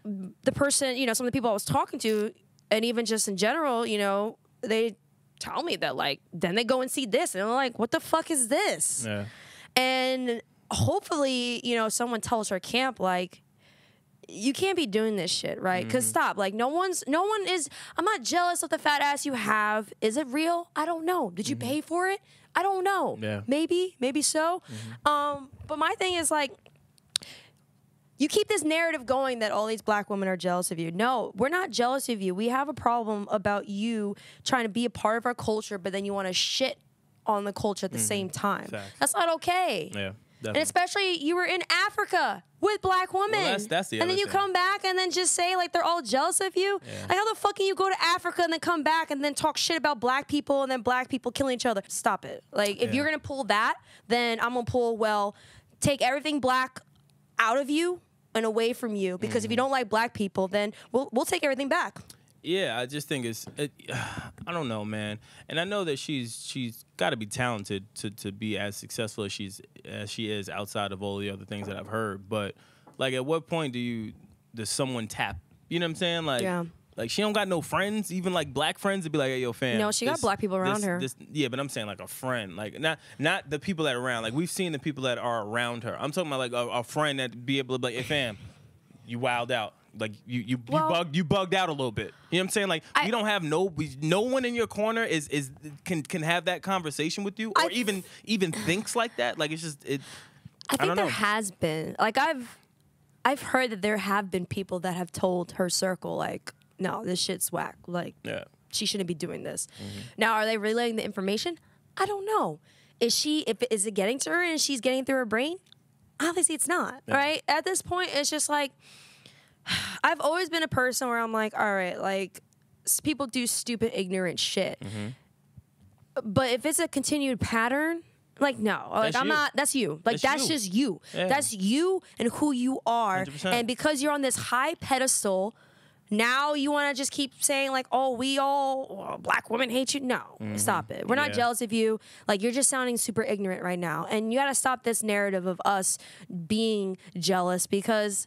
the person, you know, some of the people I was talking to, and even just in general, you know, they tell me that, like, then they go and see this, and they're like, what the fuck is this? Yeah. And hopefully, you know, someone tells her camp, like, you can't be doing this shit, right? Because stop. Like, no one is, I'm not jealous of the fat ass you have. Is it real? I don't know. Did you pay for it? I don't know. Yeah. Maybe so. But my thing is, like, you keep this narrative going that all these black women are jealous of you. No, we're not jealous of you. We have a problem about you trying to be a part of our culture, but then you want to shit on the culture at the same time. Facts. That's not okay. Yeah. And especially you were in Africa with black women. Well, that's the and other then you thing. come back and then just say like they're all jealous of you. Yeah. Like how the fuck can you go to Africa and then come back and then talk shit about black people and then black people killing each other? Stop it. Like if you're gonna pull that, then I'm gonna pull, well, take everything black out of you and away from you. Because if you don't like black people, then we'll take everything back. Yeah, I just think I don't know, man. And I know that she's got to be talented to be as successful as she is outside of all the other things that I've heard. But like, at what point does someone tap? You know what I'm saying? Like, like she don't got no friends, even like black friends, to be like, hey, yo, fam. No, she got black people around her. Yeah, but I'm saying like a friend, like not the people that are around. Like we've seen the people that are around her. I'm talking about like a friend that be able to be like, hey, fam, you wild out. Like you bugged out a little bit. You know what I'm saying? Like we don't have no one in your corner can have that conversation with you or even thinks like that. Like it's just I think there has been, like I've heard that there have been people that have told her circle like, no, this shit's whack. Like she shouldn't be doing this. Now are they relaying the information? I don't know. Is it getting to her and she's getting through her brain? Obviously it's not. Right? At this point it's just like I've always been a person where I'm like, all right, like people do stupid, ignorant shit. But if it's a continued pattern, like no, like I'm not. That's you. Like that's just you. Yeah. That's you and who you are. 100%. And because you're on this high pedestal, now you want to just keep saying like, oh, black women hate you. No, stop it. We're not jealous of you. Like you're just sounding super ignorant right now, and you got to stop this narrative of us being jealous because.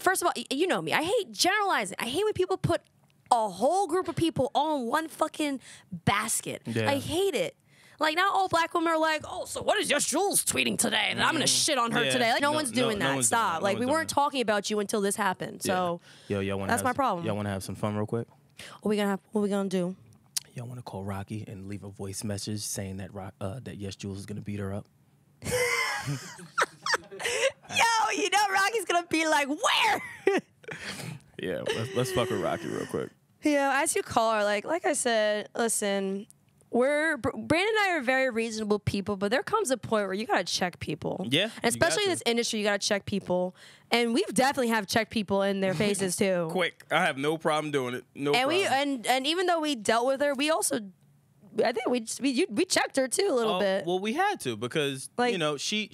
First of all, you know me. I hate generalizing. I hate when people put a whole group of people all in one fucking basket. Yeah. I hate it. Like, not all black women are like, oh, so what is YesJulz tweeting today? And I'm going to shit on her today. Like, no one's doing that. One's Stop. doing like, we weren't talking about you until this happened. So, that's my problem. Y'all want to have some fun real quick? What we going to do? Y'all want to call Rocky and leave a voice message saying that that YesJulz is going to beat her up? Yo, you know Rocky's gonna be like, where? Yeah, let's fuck with Rocky real quick. Yeah, as you call her, like I said, listen, Brandon and I are very reasonable people, but there comes a point where you gotta check people. Yeah, and especially in this industry, you gotta check people, and we've definitely have checked people in their faces too. Quick, I have no problem doing it. No problem. And even though we dealt with her, we also. I think we checked her too a little bit. Well, we had to because like, you know she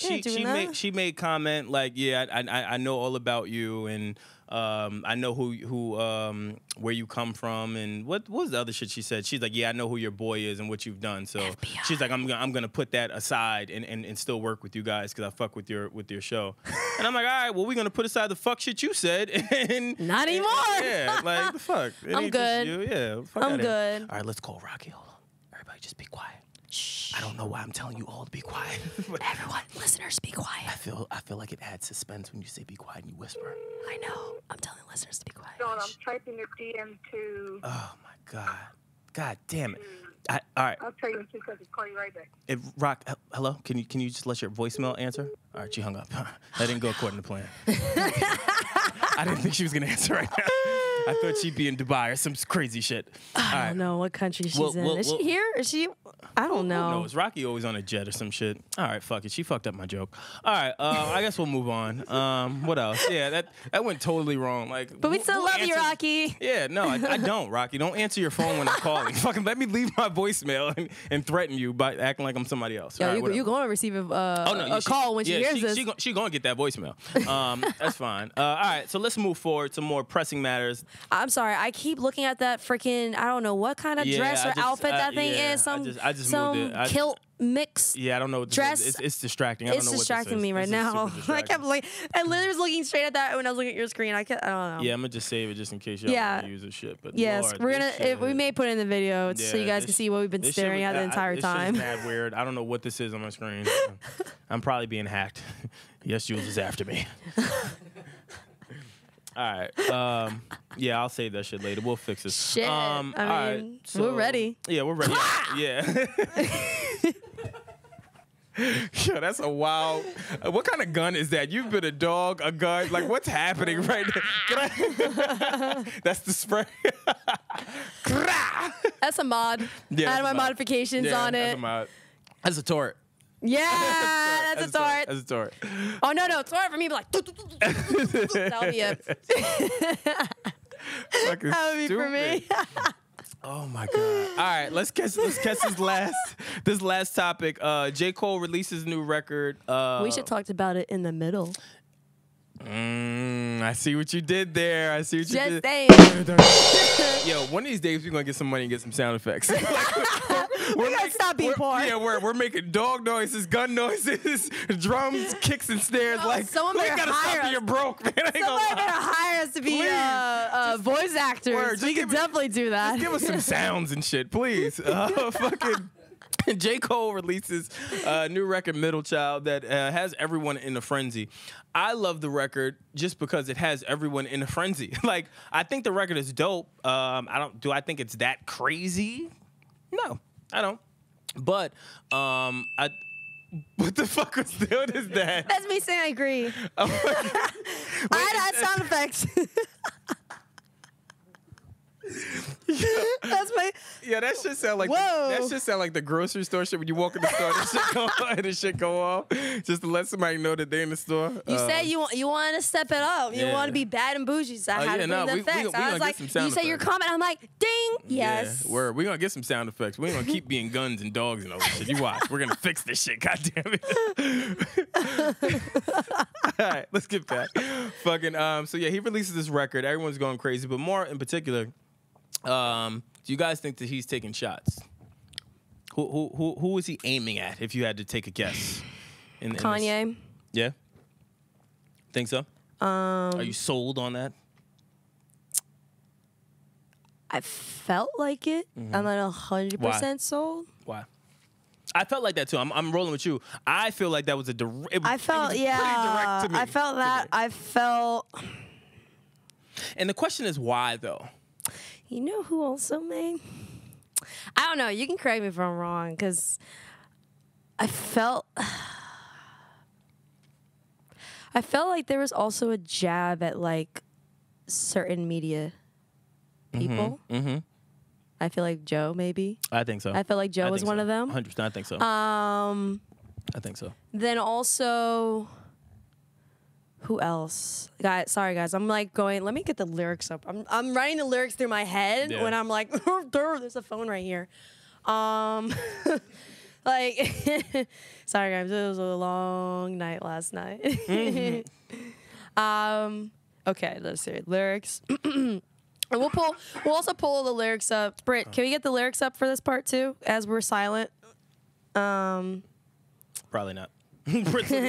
made comment like, yeah, I know all about you and I know who where you come from and what was the other shit she said? She's like, yeah, I know who your boy is and what you've done. So FBI. She's like, I'm gonna put that aside and still work with you guys because I fuck with your show. And I'm like, all right, well, we're gonna put aside the fuck shit you said and not anymore. Yeah, like the fuck. I'm good. Yeah, fuck I'm good. All right, let's call Rocky. Hold on. Everybody just be quiet. Shh. I don't know why I'm telling you all to be quiet. Everyone, listeners, be quiet. I feel like it adds suspense when you say be quiet and you whisper. I know. I'm telling listeners to be quiet. John, I'm typing your DM to... Oh, my God. God damn it. All right. I'll tell you in 2 seconds. Call you right back. Rock, hello? Can you just let your voicemail answer? All right, she hung up. That didn't go according to plan. I didn't think she was going to answer right now. I thought she'd be in Dubai or some crazy shit. I don't know what country she's in. Is she here? Is she? I don't know. No, is Rocky always on a jet or some shit? All right, fuck it. She fucked up my joke. All right, I guess we'll move on. What else? Yeah, that went totally wrong. Like, but we still love you, Rocky. Yeah, no, I don't, Rocky. Don't answer your phone when I'm calling. Fucking let me leave my voicemail and threaten you by acting like I'm somebody else. Yo, you're going to receive a call when she hears this. She going to get that voicemail. That's fine. All right, so let's move forward to more pressing matters. I'm sorry. I keep looking at that freaking, I don't know what kind of dress or outfit that thing is. I just moved it. Kilt mix. Yeah, I don't know what this dress. is. It's distracting. I don't know what this is. It's distracting me right now. I kept looking. I literally was looking straight at that when I was looking at your screen. I don't know. Yeah, I'm gonna just save it just in case y'all want to use this shit. But yes, Lord, we're gonna. We may put it in the video so you guys can see what we've been staring at the entire time. It's mad weird. I don't know what this is on my screen. I'm probably being hacked. YesJulz is after me. All right. Yeah, I'll save that shit later. We'll fix this. Shit. I mean, all right, so, we're ready. Yeah, we're ready. Yeah. Yo, that's a wild. What kind of gun is that? You've been a dog, a gun. Like, what's happening right now? That's the spray. That's a mod. Yeah, I had my modifications on it. That's a mod. That's a tort. Yeah, that's a tort. That's a tort. Oh no, tort for me. Be like, that would be it. That would be for me. Oh my god! All right, let's catch this last topic. J. Cole releases a new record. We should talk about it in the middle. I see what you did there. I see what you did. Yo, one of these days we're gonna get some money and get some sound effects. We gotta stop being poor. Yeah, we're making dog noises, gun noises, drums, kicks, and snares. Oh, someone better gotta hire stop us. you're broke, man. I ain't Someone gonna better lie. hire us to be voice actors. We can definitely do that. Just give us some sounds and shit, please. Fucking. J. Cole releases a new record, Middle Child, that has everyone in a frenzy. I love the record just because it has everyone in a frenzy. Like, I think the record is dope. Do I think it's that crazy? No, I don't. But what the fuck was what is that? That's me saying I agree. I had sound effects. That's my. Yeah, that shit sound like the grocery store shit when you walk in the store and the shit go off just to let somebody know that they're in the store. You said you want to step it up. You want to be bad and bougie. So I had to bring the effects. I was like, you say your comment. I'm like, ding. Yes. Yeah, we're gonna get some sound effects. We ain't gonna keep being guns and dogs and all that shit. You watch. We're gonna fix this shit. God damn it. All right, let's get back. Fucking. So yeah, he releases this record. Everyone's going crazy, but more in particular. Do you guys think that he's taking shots? Who is he aiming at? If you had to take a guess, Kanye. Yeah, think so. Are you sold on that? I felt like it. I'm not 100% sold. Why? I felt like that too. I'm rolling with you. I feel like that was pretty direct to me. I felt that. I felt. And the question is why though? You know who also made? I don't know. You can correct me if I'm wrong, because I felt like there was also a jab at like certain media people. I feel like Joe, maybe. I think so. I feel like Joe was one of them. 100%. I think so. I think so. Then also, who else? Guys. I'm like going. Let me get the lyrics up. I'm writing the lyrics through my head when I'm like, there's a phone right here. Like, sorry guys, it was a long night last night. Okay, let's see lyrics. And we'll also pull the lyrics up. Britt, can we get the lyrics up for this part too, as we're silent? Probably not. Britt's like,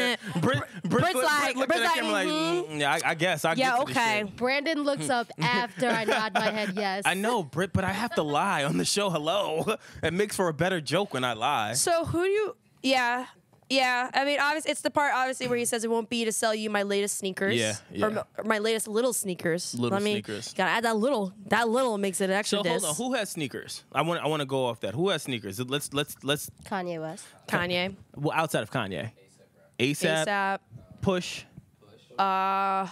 yeah, I guess. I get to this shit. Brandon looks up after I nod my head yes. I know, Britt, but I have to lie on the show. Hello. It makes for a better joke when I lie. So who do you... Yeah. I mean, obviously, it's the part, obviously, where he says it won't be to sell you my latest sneakers. Yeah. Or my latest little sneakers. Sneakers. Gotta add that little. That little makes it extra. So hold on. Who has sneakers? I want to go off that. Who has sneakers? Let's. Kanye West. Kanye. Well, outside of Kanye. ASAP. Push. Pharrell.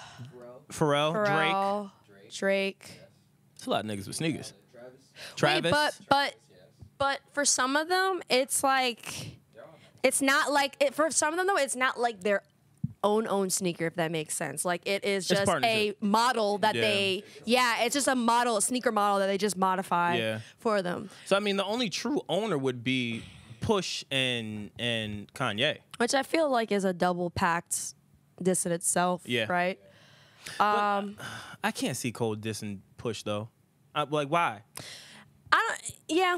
Drake. It's a lot of niggas with sneakers. Travis. Wait, but for some of them, it's like... It's not like for some of them though. It's not like their own sneaker, if that makes sense. Like it is just a model that they. Yeah, it's just a sneaker model that they just modify for them. So I mean, the only true owner would be Push and Kanye, which I feel like is a double packed diss in itself. Yeah. Right. I can't see Cole dissing Push though. Like, why? Yeah.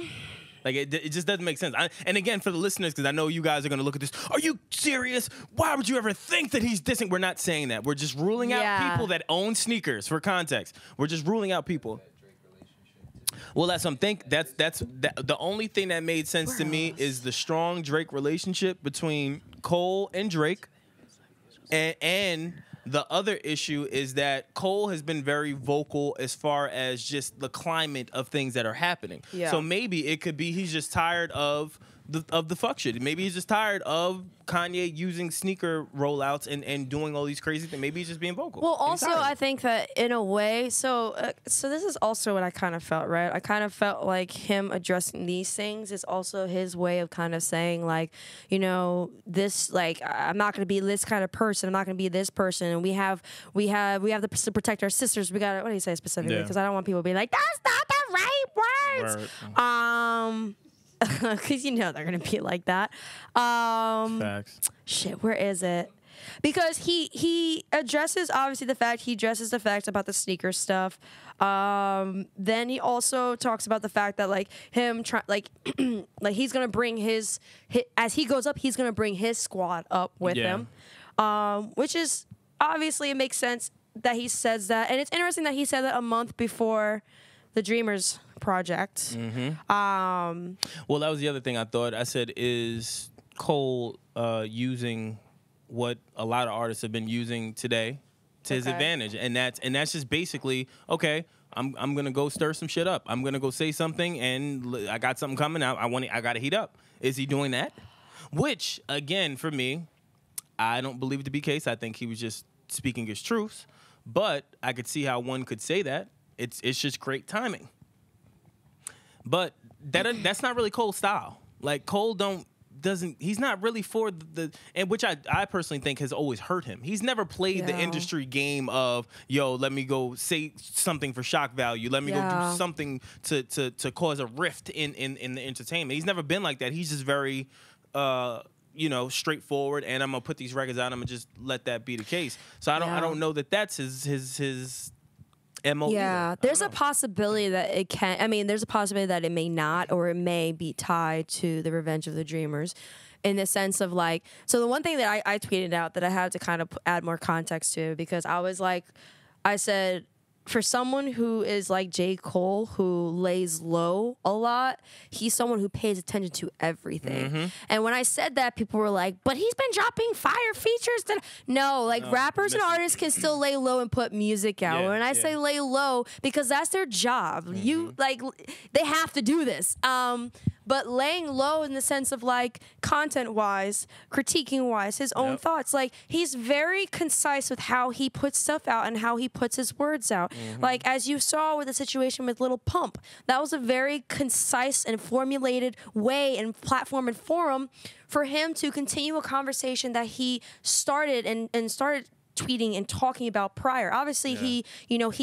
Like, it just doesn't make sense. And again, for the listeners, because I know you guys are going to look at this, are you serious? Why would you ever think that he's dissing? We're not saying that. We're just ruling out people that own sneakers, for context. We're just ruling out people. Well, that's something. That's the only thing that made sense to me is the strong Drake relationship between Cole and Drake. And the other issue is that Cole has been very vocal as far as just the climate of things that are happening. Yeah. So maybe it could be he's just tired of the fuck shit. Maybe he's just tired of Kanye using sneaker rollouts and doing all these crazy things. Maybe he's just being vocal. Well, also, I think that in a way, so this is also what I kind of felt, right? I kind of felt like him addressing these things is also his way of kind of saying, like, you know, this, like, I'm not going to be this kind of person. I'm not going to be this person. And we have to protect our sisters. We got to, what do you say specifically? Because I don't want people to be like, that's not the right words. Because you know they're gonna be like that. Facts. Shit, where is it? Because he addresses obviously the fact about the sneaker stuff. Then he also talks about the fact that like him like he's gonna bring his as he goes up, he's gonna bring his squad up with him, which is obviously it makes sense that he says that, and it's interesting that he said that a month before the Dreamers project. Well, that was the other thing I thought. I said, is Cole using what a lot of artists have been using today to his advantage? And that's just basically, okay, I'm gonna go stir some shit up. I'm gonna go say something, and I got something coming out. I gotta heat up. Is he doing that? Which, again, for me, I don't believe it to be the case. I think he was just speaking his truth. But I could see how one could say that. It's just great timing. But that's not really Cole's style. Like, Cole he's not really for and which I personally think has always hurt him. He's never played the industry game of, yo, let me go say something for shock value. Let me go do something to cause a rift in the entertainment. He's never been like that. He's just very straightforward, and I'm gonna put these records out, I'm gonna just let that be the case. So I don't know that that's his MO. Yeah, there's a possibility that it can. I mean, there's a possibility that it may not, or it may be tied to the Revenge of the Dreamers, in the sense of like. So the one thing that I tweeted out that I had to kind of add more context to, because I was like, I said, for someone who is like J. Cole, who lays low a lot, he's someone who pays attention to everything. And when I said that, people were like, but he's been dropping fire features. No, rappers and artists can still lay low and put music out. And I say lay low because that's their job. They have to do this. But laying low in the sense of like content-wise, critiquing-wise, his own thoughts. Like, he's very concise with how he puts stuff out and how he puts his words out. Like, as you saw with the situation with Lil Pump, that was a very concise and formulated way and platform and forum for him to continue a conversation that he started and started tweeting and talking about prior. Obviously, he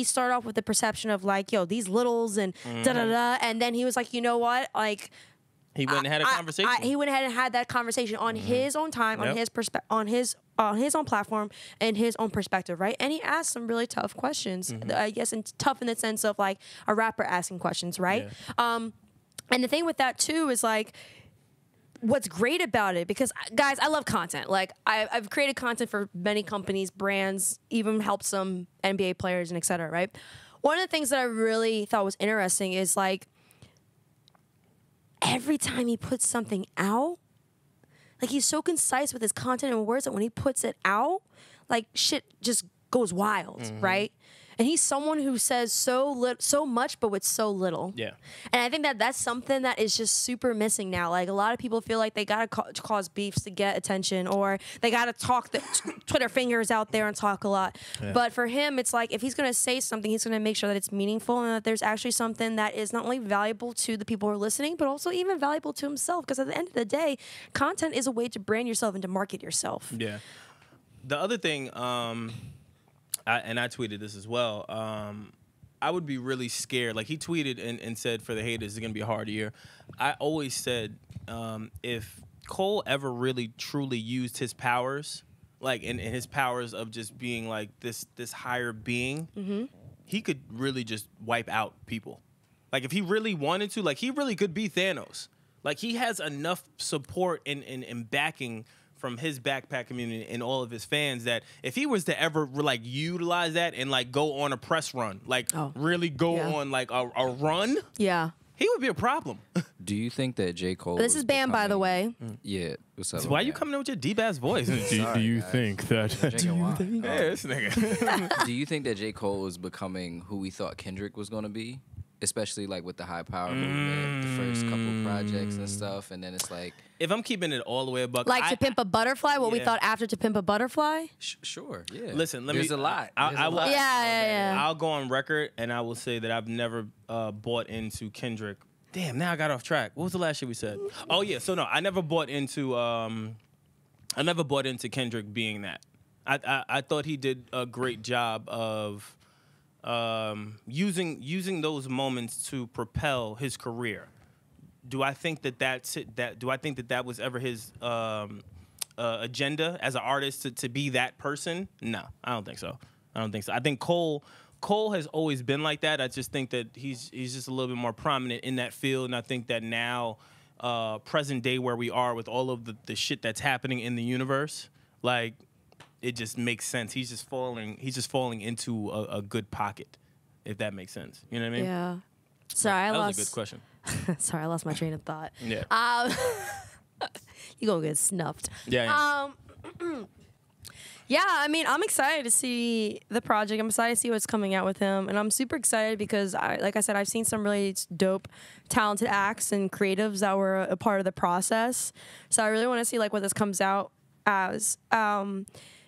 started off with the perception of like, yo, these littles and da-da-da, and then he was like, you know what, like, he went and had a conversation. He went ahead and had that conversation on his own time, on his own platform, and his own perspective, right? And he asked some really tough questions, I guess, and tough in the sense of like a rapper asking questions, right? And the thing with that too is like, what's great about it, because guys, I love content. Like, I've created content for many companies, brands, even helped some NBA players and et cetera, right? One of the things that I really thought was interesting is like, every time he puts something out, like, he's so concise with his content and words that when he puts it out, like, shit just goes wild, right? And he's someone who says so much, but with so little. Yeah. And I think that that's something that is just super missing now. Like, a lot of people feel like they gotta cause beefs to get attention, or they gotta talk Twitter fingers out there and talk a lot. Yeah. But for him, it's like, if he's gonna say something, he's gonna make sure that it's meaningful and that there's actually something that is not only valuable to the people who are listening, but also even valuable to himself. Because at the end of the day, content is a way to brand yourself and to market yourself. Yeah. The other thing, and I tweeted this as well, I would be really scared. Like, he tweeted and said, for the haters, it's going to be a hard year. I always said, if Cole ever really, truly used his powers like in his powers of just being like this higher being, he could really just wipe out people. Like if he really wanted to, like he really could be Thanos. Like he has enough support and backing from his backpack community and all of his fans that if he was to ever like utilize that and like go on a press run, like really go on like a run, he would be a problem. Do you think that J. Cole? This is Bam, by the way. Yeah. What's up? So why are you coming in with your deep ass voice? Do you think that? Yeah, this nigga. Do you think that J. Cole is becoming who we thought Kendrick was gonna be? Especially like with the high power movement, the first couple projects and stuff, and then it's like, if I'm keeping it all the way a buck, like To Pimp a Butterfly, what we thought after To Pimp a Butterfly. Sure, yeah. Listen, There's a lot. I'll go on record and I will say that I've never bought into Kendrick. Damn, now I got off track. What was the last shit we said? Oh yeah, so no, I never bought into Kendrick being that. I thought he did a great job of using those moments to propel his career. Do I think that that's it? Do I think that was ever his agenda as an artist to be that person? No, I don't think so. I think Cole has always been like that. I just think that he's just a little bit more prominent in that field, and I think that now, present day where we are with all of the shit that's happening in the universe, like it just makes sense. He's just falling into a good pocket, if that makes sense. You know what I mean? Yeah. Sorry, that was a good question. Sorry, I lost my train of thought. Yeah. You gonna get snuffed. Yeah. Yeah, I mean, I'm excited to see the project. I'm excited to see what's coming out with him. And I'm super excited because, like I said, I've seen some really dope, talented acts and creatives that were a part of the process. So I really want to see, like, what this comes out as.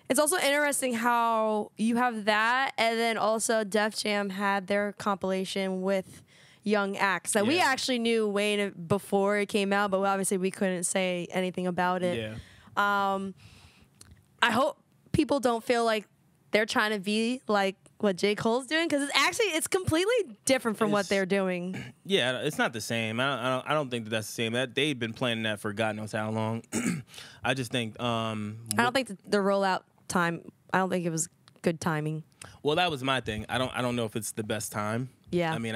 It's also interesting how you have that, and then also Def Jam had their compilation with young acts that we actually knew way before it came out, but obviously we couldn't say anything about it. Yeah. I hope people don't feel like they're trying to be like what J. Cole's doing, because it's completely different from what they're doing. Yeah, it's not the same. I don't think that's the same. That they've been planning that for God knows how long. I just think I don't think the rollout time. I don't think it was good timing. Well, that was my thing. I don't know if it's the best time. Yeah. I mean,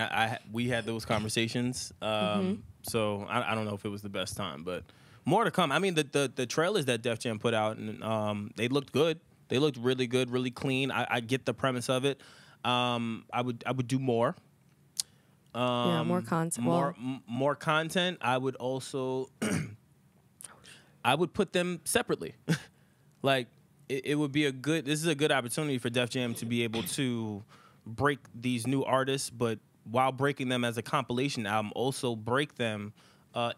we had those conversations. So I don't know if it was the best time, but more to come. I mean, the trailers that Def Jam put out, and they looked good. They looked really good, really clean. I get the premise of it. I would do more. More content. More content. I would also I would put them separately. Like it would be this is a good opportunity for Def Jam to be able to break these new artists, but while breaking them as a compilation album, also break them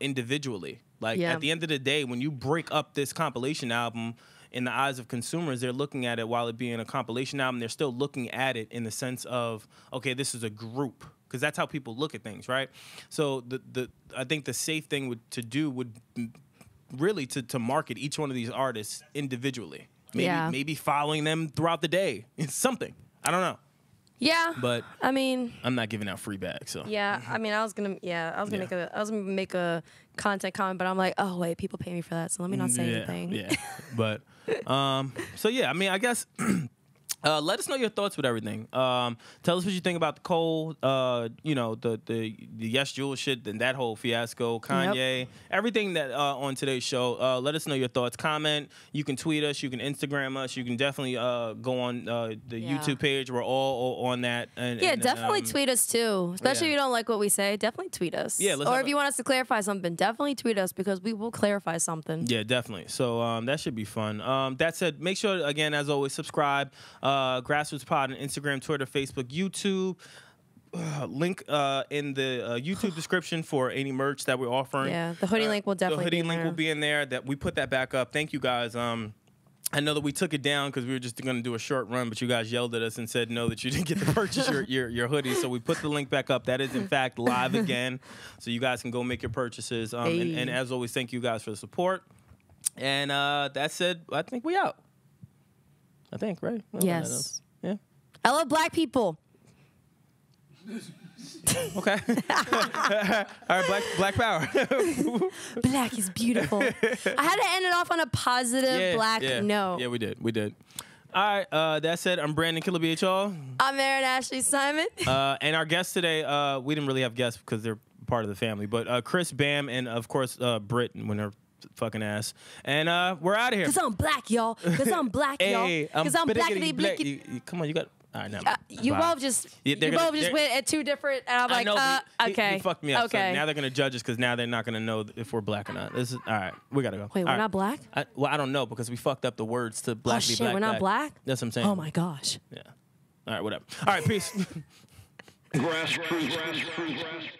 individually. Like at the end of the day, when you break up this compilation album, in the eyes of consumers, they're looking at it while it being a compilation album. They're still looking at it in the sense of, okay, this is a group, because that's how people look at things, right? So I think the safe thing to do would really to market each one of these artists individually. Maybe following them throughout the day. It's something. I don't know. Yeah, but I mean, I'm not giving out free bags. So yeah, I mean, I was gonna make a content comment, but I'm like, oh wait, people pay me for that, so let me not say anything. Yeah, but so yeah, I mean, I guess. Let us know your thoughts with everything. Tell us what you think about the Cole, the YesJulz shit, and that whole fiasco, Kanye, everything that on today's show. Let us know your thoughts. Comment. You can tweet us. You can Instagram us. You can definitely go on the YouTube page. We're all on that. And definitely tweet us too. Especially if you don't like what we say, definitely tweet us. Yeah, or if you want us to clarify something, definitely tweet us, because we will clarify something. Yeah, definitely. So that should be fun. That said, make sure, again, as always, subscribe. Grassroots Pod on Instagram, Twitter, Facebook, YouTube. Link in the YouTube description for any merch that we're offering. Yeah, the hoodie link will definitely be in there. The hoodie link will be in there. That we put that back up. Thank you guys. I know that we took it down because we were just going to do a short run, but you guys yelled at us and said no, that you didn't get to purchase your hoodie. So we put the link back up. That is, in fact, live again. So you guys can go make your purchases. And as always, thank you guys for the support. And that said, I think we out. I think, right? Yes. Yeah. I love black people. Okay. All right, black power. Black is beautiful. I had to end it off on a positive black note. Yeah, we did. All right, that said, I'm Brandon Killabh, y'all. I'm Erin Ashley Simon. And our guests today, we didn't really have guests because they're part of the family, but Chris, Bam, and of course Britt when her fucking ass. And we're out of here. Cause I'm black, y'all. Cause I'm black, y'all. Cause I'm blackity blicky. Come on, you got. All right, now. You both just went at two different, and I'm like, okay. He fucked me up. Okay. So now they're gonna judge us because now they're not gonna know if we're black or not. This is all right. We gotta go. Wait, we're not black? I don't know because we fucked up the words to black. Oh shit, we're not black? That's what I'm saying. Oh my gosh. Yeah. All right, whatever. All right, peace. Grassroots.